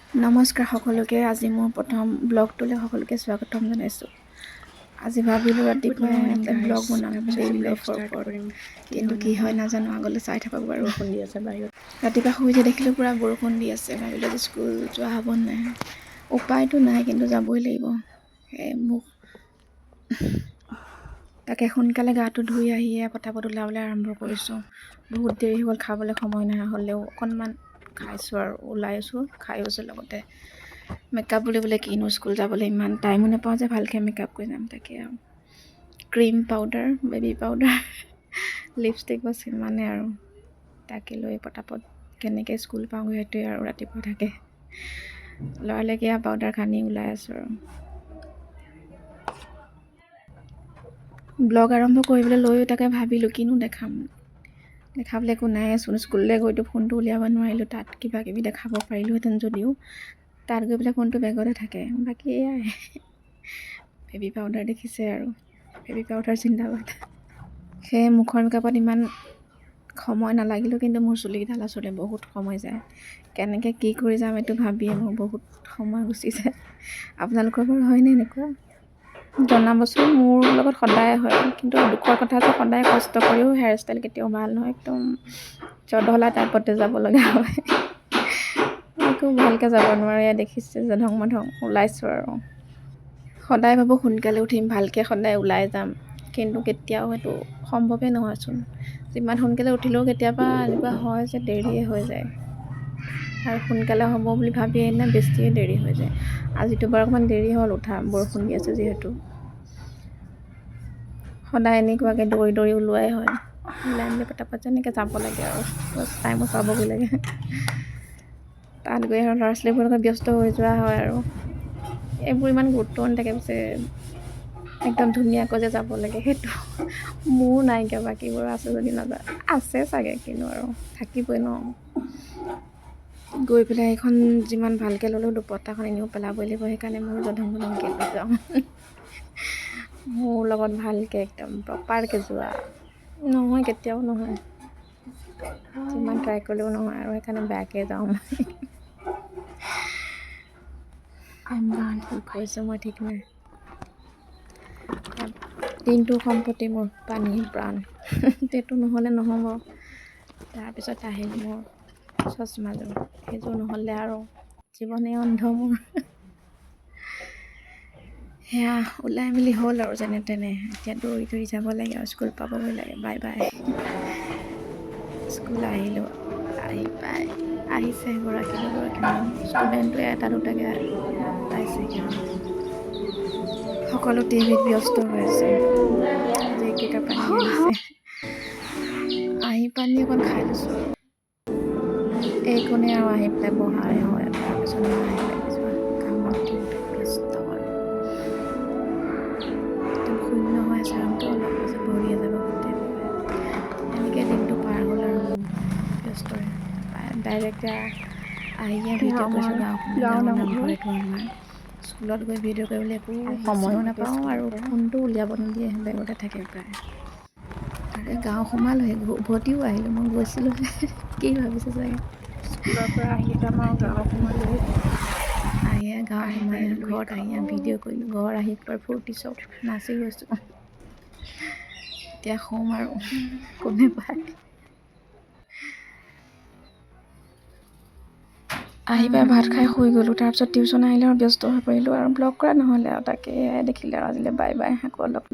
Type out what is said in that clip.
নমস্কাৰ সকলোকে। আজি মোৰ প্ৰথম ব্লগটোলৈ সকলোকে স্বাগতম জনাইছোঁ। আজি ভাবিলোঁ ৰাতিপুৱাই এটা ব্লগ বনাম ডেইলি লাইফৰ ওপৰত, কিন্তু কি হয় নাজানো, আগলৈ চাই থাকক বাৰু। ৰাতিপুৱা শুই যে দেখিলোঁ পূৰা বৰষুণ দি আছে। ভাবিলোঁ যে স্কুল যোৱা হ'ব নাই, উপায়তো নাই কিন্তু যাবই লাগিব। মোক তাকে সোনকালে গাটো ধুই আহিয়ে পটাপট ওলাবলৈ আৰম্ভ কৰিছোঁ। বহুত দেৰি হ'ল, খাবলৈ সময় নহা হ'লেও অকণমান খাইছোঁ আৰু ওলাইছোঁ, খাইছোঁ। লগতে মেকআপ বুলিবলৈ কিনো, স্কুল যাবলৈ ইমান টাইমো নাপাওঁ যে ভালকৈ মেকআপ কৰি যাম। তাকে আৰু cream powder, baby powder, lipstick bus সিমানে আৰু তাকে লৈ পটাপট কেনেকৈ স্কুল পাওঁগৈ সেইটোৱে আৰু ৰাতিপুৱা থাকে। লৰালৰিকৈ পাউডাৰ সানি ওলাই আছোঁ আৰু ব্লগ আৰম্ভ কৰিবলৈ লৈও তাকে ভাবিলোঁ কিনো দেখাবলৈ একো নাইচোন। স্কুললৈ গৈতো ফোনটো উলিয়াব নোৱাৰিলোঁ, তাত কিবা কিবি দেখাব পাৰিলোঁহেঁতেন যদিও তাত গৈ পেলাই ফোনটো বেগতে থাকে। বাকী এয়াই বেবী পাউডাৰ দেখিছে আৰু বেবী পাউডাৰ জিন্দাবাদ। সেই মুখৰ মেকআপত ইমান সময় নালাগিলেও কিন্তু মোৰ চুলিকেইডাল আচলতে বহুত সময় যায়। কেনেকৈ কি কৰি যাম এইটো ভাবিয়ে মোৰ বহুত সময় গুচি যায়। আপোনালোকৰ বাৰু হয়নে এনেকুৱা? জনাবচোন। মোৰ লগত সদায় হয়, কিন্তু দুখৰ কথা যে সদায় কষ্ট কৰিও হেয়াৰ ষ্টাইল কেতিয়াও ভাল নহয়। একদম জধলা টাইপতে যাব লগা হয়, একো ভালকৈ যাব নোৱাৰে। দেখিছে জধং মধং ওলাইছোঁ আৰু সদায় ভাবোঁ সোনকালে উঠিম, ভালকৈ সদায় ওলাই যাম, কিন্তু কেতিয়াও সেইটো সম্ভৱেই নহয়চোন। যিমান সোনকালে উঠিলেও কেতিয়াবা এনেকুৱা হয় যে দেৰিয়ে হৈ যায়, আৰু সোনকালে হ'ব বুলি ভাবি এনে বেছিয়ে দেৰি হৈ যায়। আজিতো বাৰু অকণমান দেৰি হ'ল উঠা, বৰষুণ দি আছে যিহেতু। সদায় এনেকুৱাকৈ দৌৰি দৌৰি ওলোৱাই হয়, ওলাই মেলি পটাপট যেনেকৈ যাব লাগে আৰু বছ টাইমো চাবগৈ লাগে। তাত গৈ আৰু ল'ৰা ছোৱালীবোৰৰ লগত ব্যস্ত হৈ যোৱা হয় আৰু এইবোৰ ইমান গুৰুত্ব নাথাকে। পিছে একদম ধুনীয়াকৈ যে যাব লাগে সেইটো মোৰ নাইকিয়া, বাকীবোৰ আছে যদি নাযায়, আছে চাগে, কিন্তু আৰু থাকিবই ন। গৈ পেলাই এইখন যিমান ভালকৈ ল'লেও দুপট্টাখন এনেও পেলাবই লাগিব, সেইকাৰণে মোৰ জধং মধংকৈ লৈ যাওঁ। মোৰ লগত ভালকৈ একদম প্ৰপাৰকৈ যোৱা নহয়, কেতিয়াও নহয়, যিমান ট্ৰাই কৰিলেও নহয়, আৰু সেইকাৰণে বেয়াকৈ যাওঁ মই। কৈছোঁ মই ঠিক নাই। দিনটো সম্পত্তি মোৰ পানী প্ৰাণ, সেইটো নহ'লে নহ'ব। তাৰপিছত আহিল মোৰ চশমাযোৰ, সেইযোৰ নহ'লে আৰু জীৱনেই অন্ধ মোৰ। সেয়া ওলাই মেলি হ'ল আৰু যেনে তেনে। এতিয়া দৌৰি দৌৰি যাব লাগে আৰু স্কুল পাবগৈ লাগে। Bye bye. স্কুল আহিলোঁ, আহি পাই আহিছে এগৰাকী দুগৰাকীমান ষ্টুডেণ্টে, এটা দুটাকৈ পাইছেগৈ আৰু সকলো টিভিত ব্যস্ত হৈ আছে। যিকেইটা পানী আহিছে, আহি পানী অকণ খাই লৈছোঁ আৰু এইকণে আৰু আহি পেলাই বহাই হয়। তাৰপিছত আহিলে কিছুমান কামত দিনটো ব্যস্ত আৰু একদম শূন্য হৈ আছে ৰুমটো, অলপ পাছত ভৰিয়ে যাব গোটেই। এনেকৈ দিনটো পাৰ হ'ল আৰু মোৰ ব্যস্তৰে। ডাইৰেক্ট আহিয়ে ভিডিঅ' কৰিছোঁ গাঁৱৰ নামঘৰটো আমাৰ। স্কুলত গৈ ভিডিঅ' কৰিবলৈ একো সময়ো নাপাওঁ, আৰু ফোনটো উলিয়াব নিদিয়ে, বেগতে থাকে প্ৰায়। তাকে গাঁও সোমালোহে, উভতিও আহিলোঁ। মই গৈছিলোঁ কি ভাবিছে চাগে, স্কুলৰ পৰা আহি আমাৰ গাঁও সোমালোহি। আহিয়ে গাঁও সোমাই ঘৰত আহি ভিডিঅ' কৰিলোঁ। ঘৰ আহি পূৰা ফূৰ্তি, চব নাচি গৈছোঁ। এতিয়া শুম আৰু কোনে পায়। আহি পাই ভাত খাই শুই গ'লোঁ। তাৰপিছত টিউশ্যন আহিলে আৰু ব্যস্ত হৈ পৰিলোঁ, আৰু ব্লগ কৰা নহ'লে আৰু তাকে দেখিলে আৰু আজিলৈ বাই বাই। আকৌ অলপ